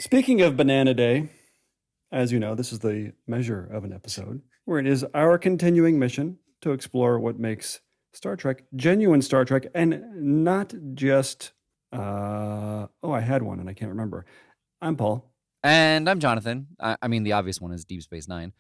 Speaking of Banana Day, as you know, this is the measure of an episode, where it is our continuing mission to explore what makes Star Trek genuine Star Trek and not just. I had one and I can't remember. I'm Paul. And I'm Jonathan. I mean, the obvious one is Deep Space Nine.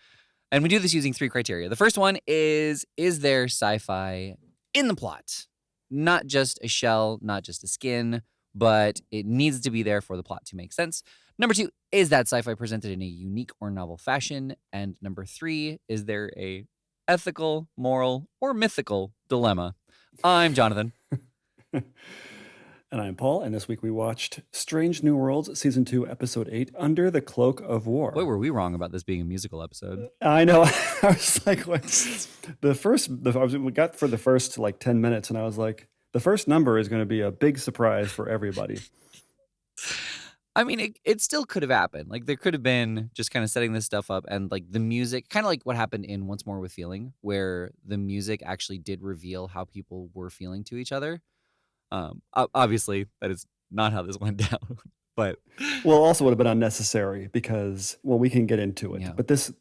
And we do this using three criteria. The first one is there sci-fi in the plot? Not just a shell, not just a skin, but it needs to be there for the plot to make sense. Number two, is that sci-fi presented in a unique or novel fashion? And number three, is there a ethical, moral, or mythical dilemma? I'm Jonathan. And I'm Paul, and this week we watched Strange New Worlds Season 2, Episode 8, Under the Cloak of War. Boy, were we wrong about this being a musical episode. I know. I was like, what? We got for the first like 10 minutes, and I was like, the first number is going to be a big surprise for everybody. I mean, it still could have happened. Like, there could have been just kind of setting this stuff up and, like, the music, kind of like what happened in Once More with Feeling, where the music actually did reveal how people were feeling to each other. Obviously, that is not how this went down. But well, also would have been unnecessary because, well, we can get into it. Yeah. But this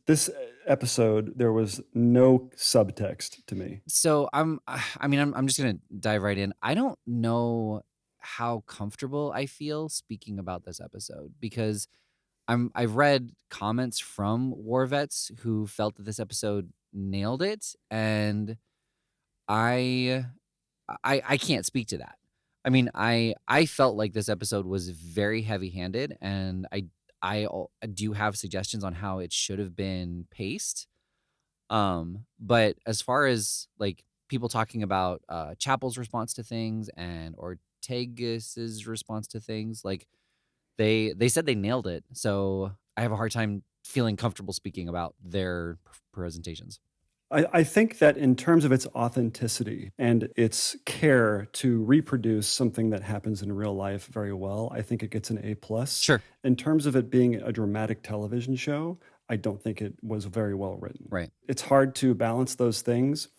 episode, there was no subtext to me. So I'm just gonna dive right in. I don't know how comfortable I feel speaking about this episode because I've read comments from war vets who felt that this episode nailed it, and I can't speak to that. I mean, I felt like this episode was very heavy-handed, and I do have suggestions on how it should have been paced. But as far as like people talking about Chapel's response to things and Ortegas's response to things, like they said they nailed it. So I have a hard time feeling comfortable speaking about their presentations. I think that in terms of its authenticity and its care to reproduce something that happens in real life very well, I think it gets an A+. Sure. In terms of it being a dramatic television show, I don't think it was very well written. Right. It's hard to balance those things.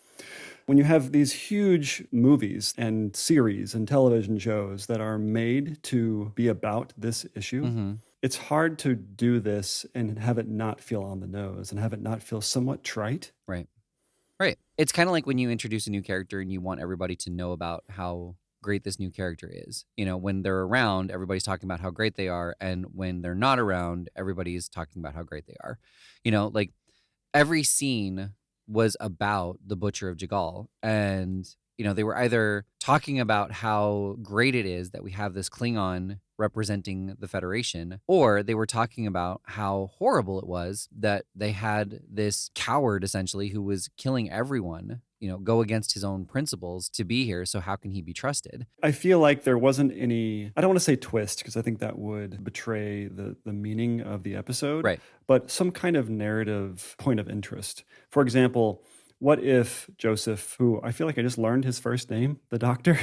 When you have these huge movies and series and television shows that are made to be about this issue, it's hard to do this and have it not feel on the nose and have it not feel somewhat trite. Right. Right. It's kind of like when you introduce a new character and you want everybody to know about how great this new character is. You know, when they're around, everybody's talking about how great they are. And when they're not around, everybody's talking about how great they are. You know, like every scene was about the Butcher of Jagal. And, you know, they were either talking about how great it is that we have this Klingon representing the Federation, or they were talking about how horrible it was that they had this coward essentially who was killing everyone, you know, go against his own principles to be here. So how can he be trusted? I feel like there wasn't any, I don't want to say twist because I think that would betray the meaning of the episode, right? But some kind of narrative point of interest. For example, what if Joseph, who I feel like I just learned his first name, the doctor,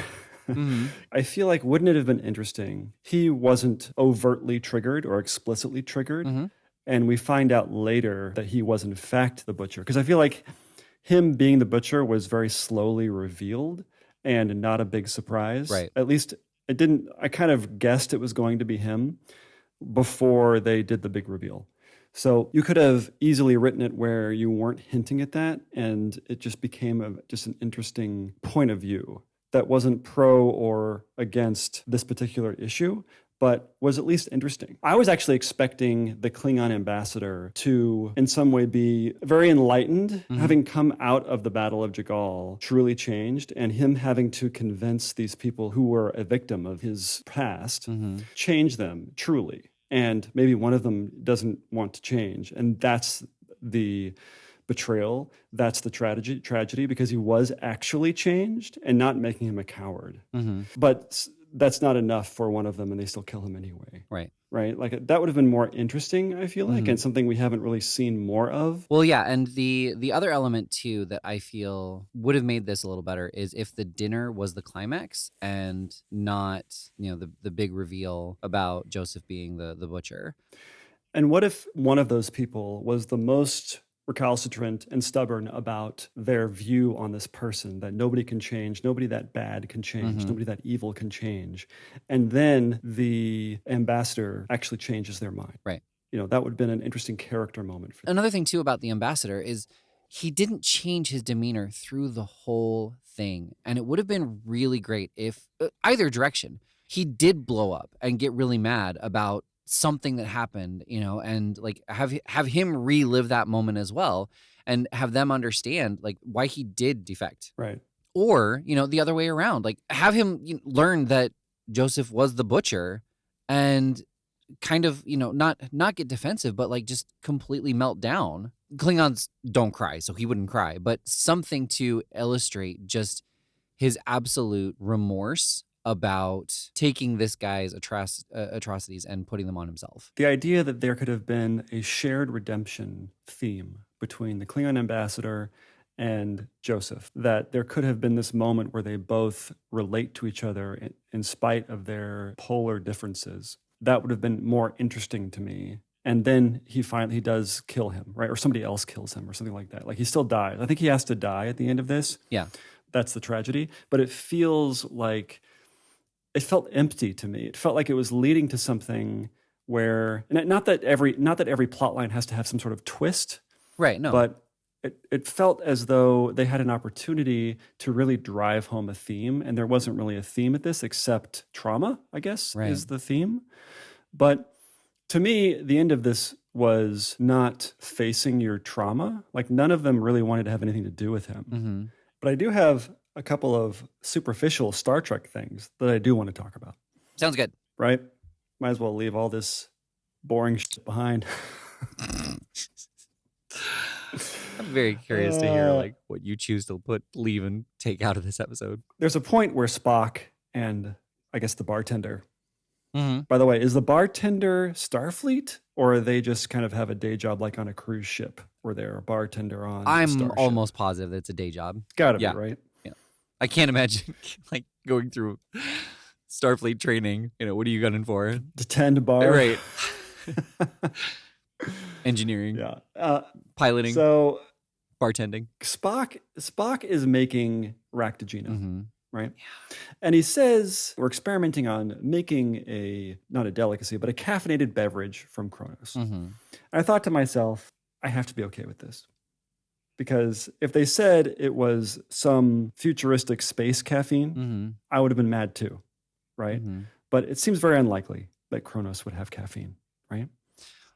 I feel like wouldn't it have been interesting? He wasn't overtly triggered or explicitly triggered. And we find out later that he was in fact the Butcher. Because I feel like him being the Butcher was very slowly revealed and not a big surprise. Right. At least it didn't, I kind of guessed it was going to be him before they did the big reveal. So you could have easily written it where you weren't hinting at that, and it just became just an interesting point of view that wasn't pro or against this particular issue, but was at least interesting. I was actually expecting the Klingon ambassador to, in some way, be very enlightened, having come out of the Battle of Jagal, truly changed, and him having to convince these people who were a victim of his past, change them truly. And maybe one of them doesn't want to change. And that's the betrayal. That's the tragedy because he was actually changed and not making him a coward. But that's not enough for one of them, and they still kill him anyway. Right? Like that would have been more interesting, I feel like, and something we haven't really seen more of. Well, yeah, and the other element too that I feel would have made this a little better is if the dinner was the climax and not, you know, the big reveal about Joseph being the Butcher. And what if one of those people was the most recalcitrant and stubborn about their view on this person, that nobody can change, nobody that bad can change, nobody that evil can change. And then the ambassador actually changes their mind. Right. That would have been an interesting character moment for them. Another thing too about the ambassador is he didn't change his demeanor through the whole thing. And it would have been really great if either direction, he did blow up and get really mad about something that happened, and like have him relive that moment as well, and have them understand like why he did defect. Right. Or, the other way around, like have him learn that Joseph was the butcher and kind of, not get defensive, but like just completely melt down. Klingons don't cry, so he wouldn't cry, but something to illustrate just his absolute remorse about taking this guy's atrocities and putting them on himself. The idea that there could have been a shared redemption theme between the Klingon ambassador and Joseph, that there could have been this moment where they both relate to each other in spite of their polar differences, that would have been more interesting to me. And then he does kill him, right? Or somebody else kills him or something like that. Like he still dies. I think he has to die at the end of this. Yeah. That's the tragedy. But it feels like, it felt empty to me. It felt like it was leading to something where, and not that every plot line has to have some sort of twist. Right, no. But it felt as though they had an opportunity to really drive home a theme. And there wasn't really a theme at this except trauma, I guess, is the theme. But to me, the end of this was not facing your trauma. Like none of them really wanted to have anything to do with him. Mm-hmm. But I do have a couple of superficial Star Trek things that I do want to talk about. Sounds good. Right? Might as well leave all this boring shit behind. I'm very curious to hear like what you choose to leave and take out of this episode. There's a point where Spock and I guess the bartender. Mm-hmm. By the way, is the bartender Starfleet, or are they just kind of have a day job like on a cruise ship where they're a bartender on a I'm starship? almost positive that it's a day job. Gotta be, right? Yeah. I can't imagine like going through Starfleet training. What are you gunning for? To tend bar. Right. Engineering. Yeah. Piloting. So bartending. Spock is making Raktajino. Mm-hmm. Right? Yeah. And he says, we're experimenting on making not a delicacy, but a caffeinated beverage from Kronos. Mm-hmm. And I thought to myself, I have to be okay with this. Because if they said it was some futuristic space caffeine, I would have been mad too, right? Mm-hmm. But it seems very unlikely that Kronos would have caffeine, right?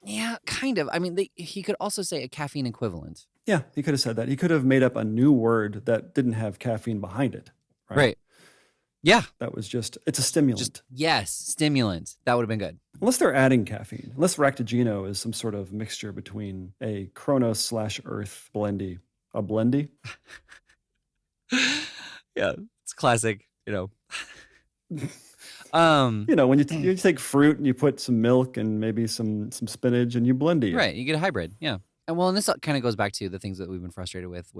Yeah, kind of. I mean, he could also say a caffeine equivalent. Yeah, he could have said that. He could have made up a new word that didn't have caffeine behind it. Right. Yeah. That was it's a stimulant. Yes, stimulant. That would have been good. Unless they're adding caffeine. Unless Raktajino is some sort of mixture between a Kronos/Earth blendy. A blendy? Yeah, it's classic, when you take fruit and you put some milk and maybe some spinach and you blend it. Right, you get a hybrid, yeah. And this kind of goes back to the things that we've been frustrated with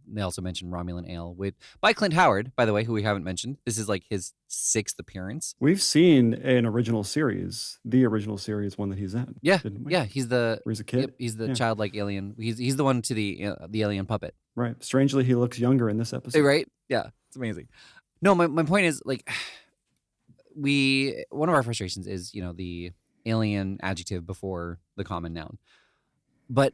they also mentioned Romulan Ale by Clint Howard, by the way, who we haven't mentioned. This is like his 6th appearance. We've seen an original series, the original series one that he's in. Yeah, didn't we? Yeah, he's the where he's a kid. Yep, he's the childlike alien. He's the one to the alien puppet. Right. Strangely, he looks younger in this episode. Right? Yeah, it's amazing. No, my point is like one of our frustrations is the alien adjective before the common noun. But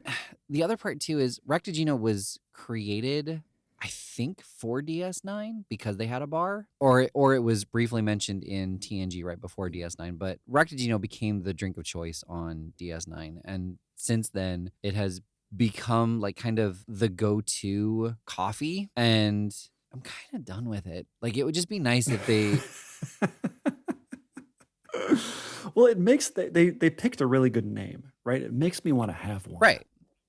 the other part too is Raktajino was created, I think, for DS9 because they had a bar, or it was briefly mentioned in TNG right before DS9. But Raktajino became the drink of choice on DS9, and since then it has become like kind of the go-to coffee. And I'm kind of done with it. Like it would just be nice if they. Well, it makes they picked a really good name, right? It makes me want to have one. Right.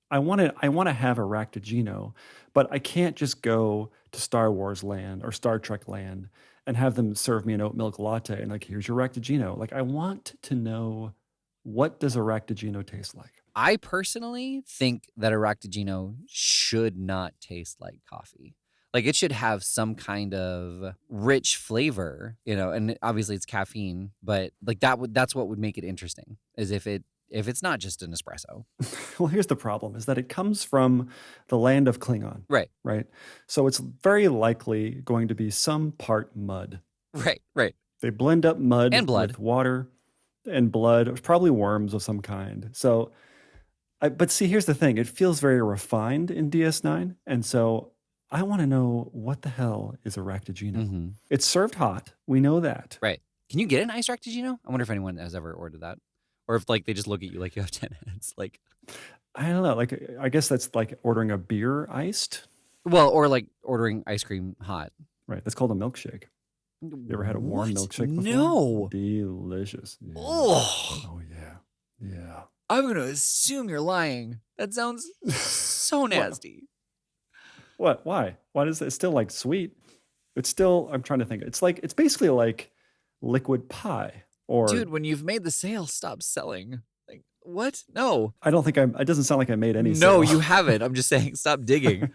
I want to have a Raktajino, but I can't just go to Star Wars land or Star Trek land and have them serve me an oat milk latte and like, here's your Raktajino. Like, I want to know, what does a Raktajino taste like? I personally think that a Raktajino should not taste like coffee. Like it should have some kind of rich flavor, and obviously it's caffeine, but like that's what would make it interesting, is if it if it's not just an espresso. Well, here's the problem, is that it comes from the land of Klingon, Right. right? So it's very likely going to be some part mud. Right. They blend up mud And blood. with water and blood, probably worms of some kind. So, but see, here's the thing. It feels very refined in DS9. And so I want to know, what the hell is a Raktajino? Mm-hmm. It's served hot. We know that. Right. Can you get an iced Raktajino? I wonder if anyone has ever ordered that. Or if like they just look at you like you have 10 heads. Like, I don't know. Like, I guess that's like ordering a beer iced. well, or like ordering ice cream hot. Right. That's called a milkshake. You ever had a warm What? milkshake before? No. Delicious. Yeah. Oh, yeah. Yeah. I'm going to assume you're lying. That sounds so nasty. What? Why? Why is it still like sweet? It's still, I'm trying to think. It's basically like liquid pie. Or Dude, when you've made the sale, stop selling. Like, what? No. I don't think it doesn't sound like I made any No, sale. you haven't. I'm just saying, stop digging.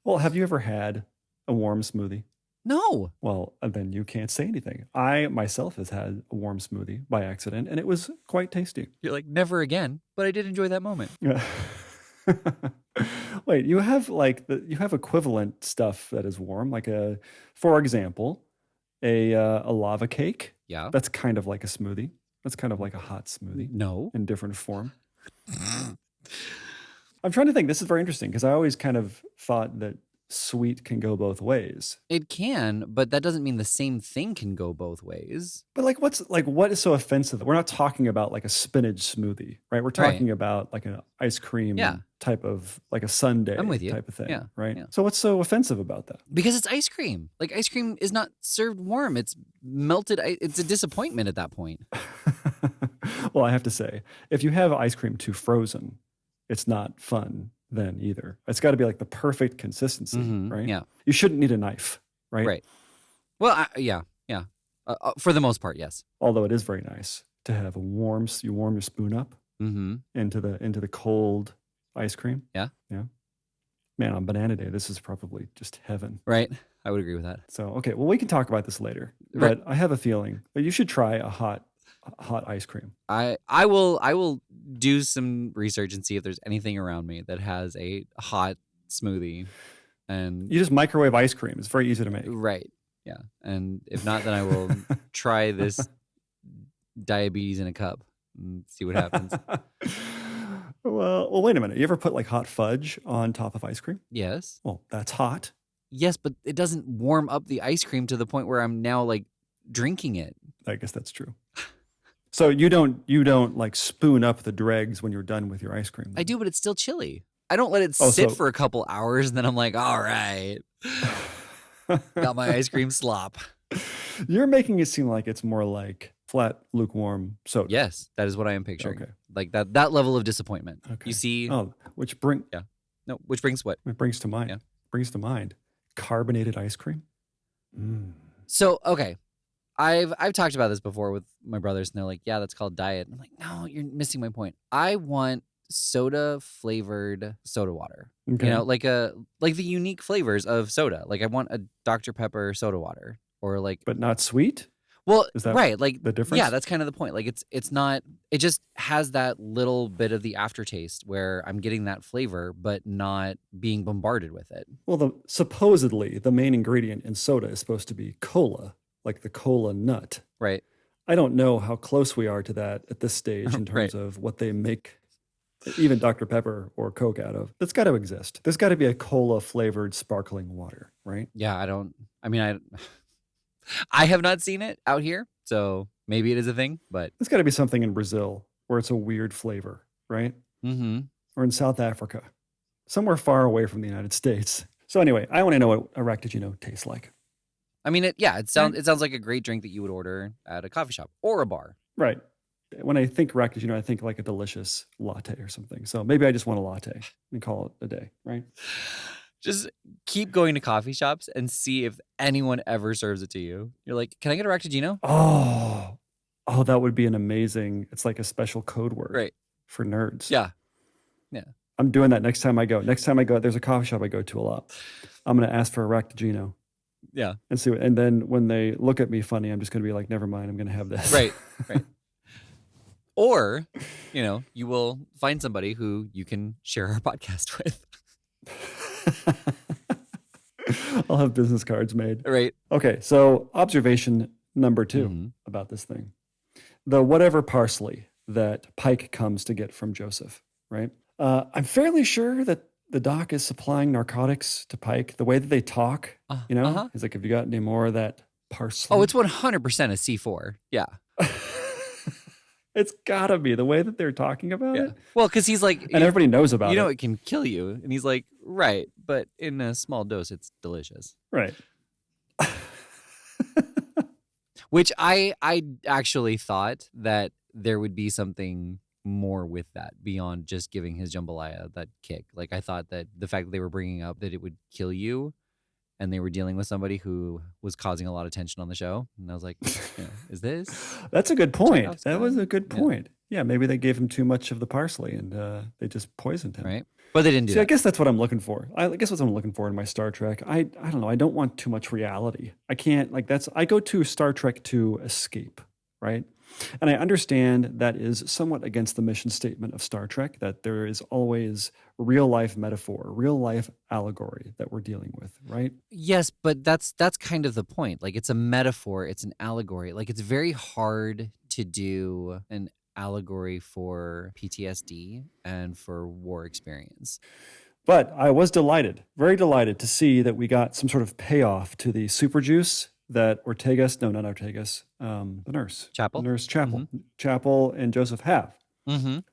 Well, have you ever had a warm smoothie? No. Well, then you can't say anything. I myself has had a warm smoothie by accident, and it was quite tasty. You're like, never again. But I did enjoy that moment. Wait, you have you have equivalent stuff that is warm, like for example, a lava cake. Yeah. That's kind of like a smoothie. That's kind of like a hot smoothie. No. In different form. I'm trying to think. This is very interesting because I always kind of thought that sweet can go both ways. It can, but that doesn't mean the same thing can go both ways. But what is so offensive? We're not talking about like a spinach smoothie, right? We're talking about like an ice cream type of, like a sundae I'm with you. type of thing, Yeah. right? Yeah. So what's so offensive about that? Because it's ice cream. Like, ice cream is not served warm. It's melted. It's a disappointment at that point. Well, I have to say, if you have ice cream too frozen, it's not fun then either. It's got to be like the perfect consistency, right? Yeah. You shouldn't need a knife, right? Right. Well, yeah. For the most part, yes. Although it is very nice to have you warm your spoon up into the cold ice cream. Yeah. Yeah. Man, on Banana Day, this is probably just heaven. Right. I would agree with that. So, okay, well, we can talk about this later. Right. But I have a feeling that you should try a hot ice cream. I will do some research and see if there's anything around me that has a hot smoothie. And you just microwave ice cream. It's very easy to make. Right. Yeah. And if not, then I will try this diabetes in a cup and see what happens. Well, wait a minute. You ever put like hot fudge on top of ice cream? Yes. Well, that's hot. Yes, but it doesn't warm up the ice cream to the point where I'm now like drinking it. I guess that's true. So you don't like spoon up the dregs when you're done with your ice cream? I do, but it's still chilly. I don't let it sit for a couple hours and then I'm like, all right, got my ice cream slop. You're making it seem like it's more like flat, lukewarm soda. Yes, that is what I am picturing. Okay. Like that level of disappointment. Okay. You see? Which brings what? It brings to mind. Yeah. Brings to mind carbonated ice cream. So, okay. I've talked about this before with my brothers, and they're like, "Yeah, that's called diet." I'm like, "No, you're missing my point. I want soda flavored soda water. Okay. You know, like the unique flavors of soda. Like I want a Dr. Pepper soda water, or like, but not sweet. well, Is that right? Like the difference? Yeah, that's kind of the point. Like it's not. It just has that little bit of the aftertaste where I'm getting that flavor, but not being bombarded with it. Well, supposedly the main ingredient in soda is supposed to be cola. Like the cola nut. Right. I don't know how close we are to that at this stage in terms of what they make even Dr. Pepper or Coke out of. That's got to exist. There's got to be a cola flavored sparkling water, right? Yeah, I have not seen it out here, so maybe it is a thing, but There's got to be something in Brazil where it's a weird flavor, right? Or in South Africa, somewhere far away from the United States. So anyway, I want to know what a Raktajino tastes like. I mean, it sounds like a great drink that you would order at a coffee shop or a bar. Right. When I think Raktajino, I think like a delicious latte or something. So maybe I just want a latte and call it a day, right? Just keep going to coffee shops and see if anyone ever serves it to you. You're like, can I get a Raktajino? Oh, that would be an amazing, it's like a special code word for nerds. Yeah. I'm doing that next time I go. Next time I go, there's a coffee shop I go to a lot. I'm going to ask for a Raktajino. Yeah. And see, and then when they look at me funny, I'm just going to be like, never mind, I'm going to have this. Right. Or, you will find somebody who you can share our podcast with. I'll have business cards made. Right. Okay, so observation number 2 about this thing. The whatever parsley that Pike comes to get from Joseph, right? I'm fairly sure that the doc is supplying narcotics to Pike. The way that they talk, he's like, have you got any more of that parsley? Oh, it's 100% a C4. Yeah. It's gotta be the way that they're talking about it. Well, because he's like, and everybody knows about it. It can kill you. And he's like, right, but in a small dose, it's delicious. Right. Which I actually thought that there would be something more with that beyond just giving his jambalaya that kick. Like, I thought that the fact that they were bringing up that it would kill you, and they were dealing with somebody who was causing a lot of tension on the show. And I was like, is this? That's a good point. That was a good point. Yeah, maybe they gave him too much of the parsley and they just poisoned him. Right. But they didn't do that. I guess that's what I'm looking for. I guess what I'm looking for in my Star Trek. I don't know. I don't want too much reality. I can't, I go to Star Trek to escape, right? And I understand that is somewhat against the mission statement of Star Trek, that there is always real life metaphor, real life allegory that we're dealing with, right? Yes, but that's kind of the point. Like, it's a metaphor, it's an allegory. Like, it's very hard to do an allegory for PTSD and for war experience. But I was delighted, very delighted to see that we got some sort of payoff to the super juice that the nurse. Chapel? The nurse Chapel. Chapel and Joseph have,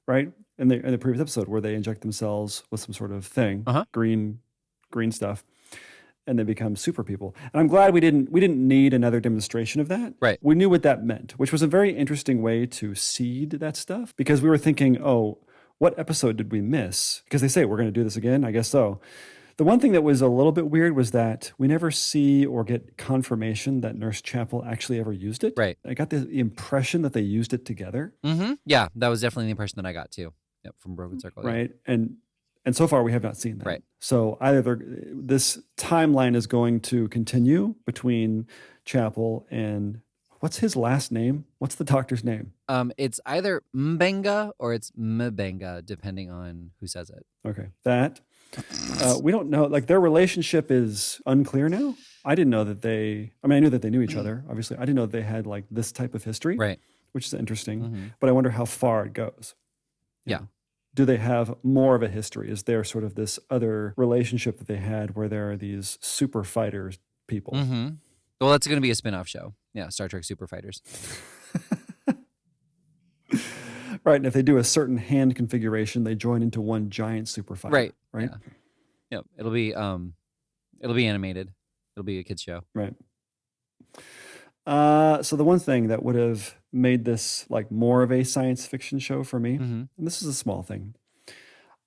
right? In the previous episode where they inject themselves with some sort of thing, green stuff, and they become super people. And I'm glad we didn't need another demonstration of that. Right. We knew what that meant, which was a very interesting way to seed that stuff, because we were thinking, oh, what episode did we miss? Because they say, we're going to do this again. I guess so. The one thing that was a little bit weird was that we never see or get confirmation that Nurse Chapel actually ever used it. Right. I got the impression that they used it together. Yeah, that was definitely the impression that I got too. Yep, from Broken Circle. Right. Yeah. And so far we have not seen that. Right. So either this timeline is going to continue between Chapel and what's his last name? What's the doctor's name? It's either Mbenga or it's Mbenga, depending on who says it. Okay. That. We don't know. Like, their relationship is unclear now. I didn't know that I knew that they knew each other, obviously. I didn't know that they had like this type of history. Right. Which is interesting. But I wonder how far it goes. Yeah. Do they have more of a history? Is there sort of this other relationship that they had where there are these super fighters people? Well, that's going to be a spin-off show. Yeah, Star Trek Super Fighters. Right, and if they do a certain hand configuration, they join into one giant super fighter. Right. Right. Yeah. Yep. It'll be animated. It'll be a kids show. Right. So the one thing that would have made this like more of a science fiction show for me, and this is a small thing,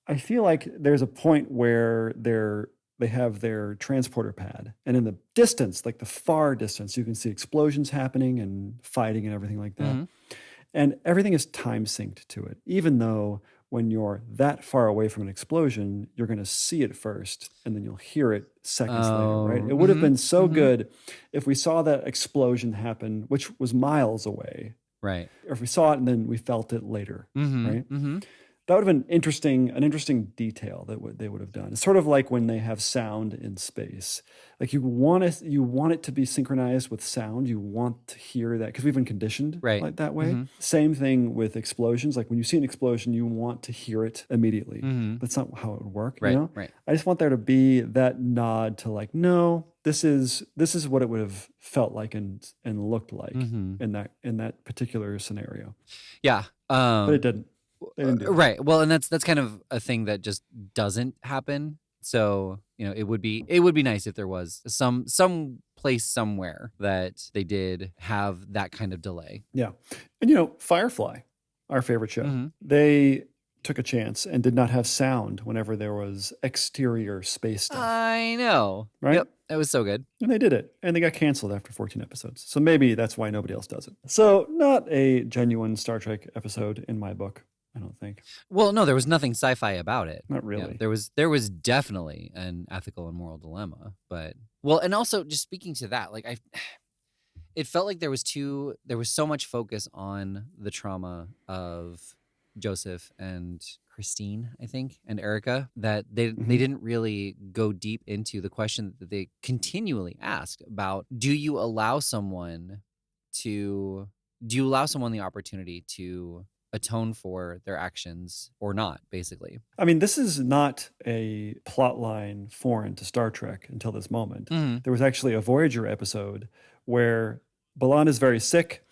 I feel like there's a point where they have their transporter pad, and in the distance, like the far distance, you can see explosions happening and fighting and everything like that. And everything is time synced to it, even though when you're that far away from an explosion, you're going to see it first and then you'll hear it seconds later, right? It would have been so good if we saw that explosion happen, which was miles away. Right. Or if we saw it and then we felt it later, right? That would have been an interesting detail that they would have done. It's sort of like when they have sound in space. Like you want it to be synchronized with sound. You want to hear that because we've been conditioned like that way. Same thing with explosions. Like when you see an explosion, you want to hear it immediately. That's not how it would work. Right. You know? Right. I just want there to be that nod to like, no, this is what it would have felt like and looked like in that particular scenario. Yeah. But it didn't. They didn't do it. Right. Well, and that's kind of a thing that just doesn't happen. So, it would be nice if there was some place somewhere that they did have that kind of delay. Yeah. And Firefly, our favorite show, they took a chance and did not have sound whenever there was exterior space stuff. I know. Right? Yep. It was so good. And they did it. And they got canceled after 14 episodes. So maybe that's why nobody else does it. So not a genuine Star Trek episode in my book, I don't think. Well, no, there was nothing sci-fi about it. Not really. Yeah, there was definitely an ethical and moral dilemma, but Well, and also just speaking to that, like it felt like there was so much focus on the trauma of Joseph and Christine, I think, and Erica, that they didn't really go deep into the question that they continually asked about, do you allow someone the opportunity to atone for their actions or not, basically? I mean, this is not a plot line foreign to Star Trek until this moment. Mhm. There was actually a Voyager episode where Balan is very sick,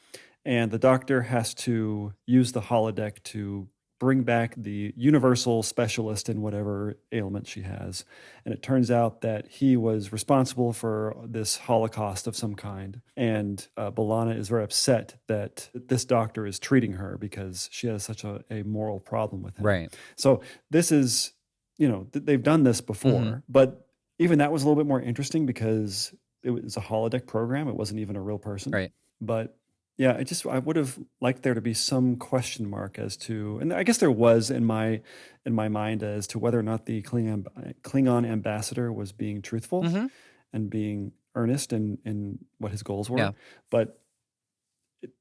and the doctor has to use the holodeck to bring back the universal specialist in whatever ailment she has. And it turns out that he was responsible for this Holocaust of some kind. And B'Elanna is very upset that this doctor is treating her because she has such a moral problem with him. Right. So this is, they've done this before, but even that was a little bit more interesting because it was a holodeck program. It wasn't even a real person. Right. But yeah, I would have liked there to be some question mark as to, and I guess there was in my mind as to whether or not the Klingon ambassador was being truthful and being earnest in what his goals were. Yeah. But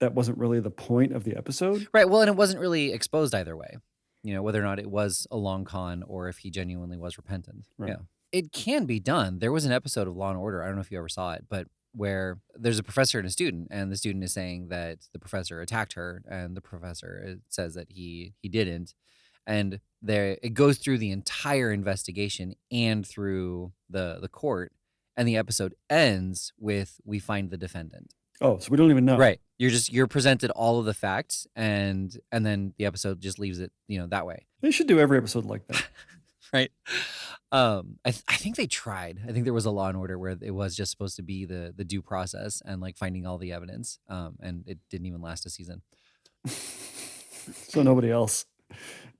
that wasn't really the point of the episode. Right. Well, and it wasn't really exposed either way, whether or not it was a long con or if he genuinely was repentant. Right. Yeah. It can be done. There was an episode of Law and Order, I don't know if you ever saw it, but where there's a professor and a student, and the student is saying that the professor attacked her, and the professor says that he didn't. And it goes through the entire investigation and through the court, and the episode ends with, we find the defendant. Oh, so we don't even know. Right. You're presented all of the facts, and then the episode just leaves it, that way. They should do every episode like that. Right. I think they tried. I think there was a Law and Order where it was just supposed to be the due process and like finding all the evidence. And it didn't even last a season. So nobody else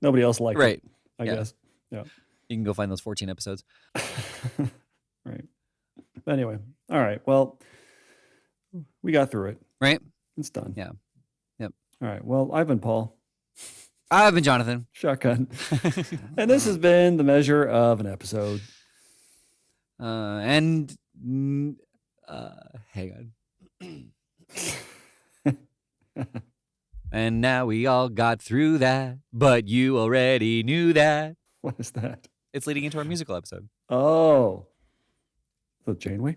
liked Right. it, I guess. Yeah. You can go find those 14 episodes. Right. Anyway. All right. Well, we got through it. Right. It's done. Yeah. Yep. All right. Well, I've been Paul. I've been Jonathan. Shotgun. And this has been The Measure of an Episode. Hang on. And now we all got through that, but you already knew that. What is that? It's leading into our musical episode. Oh. The Janeway?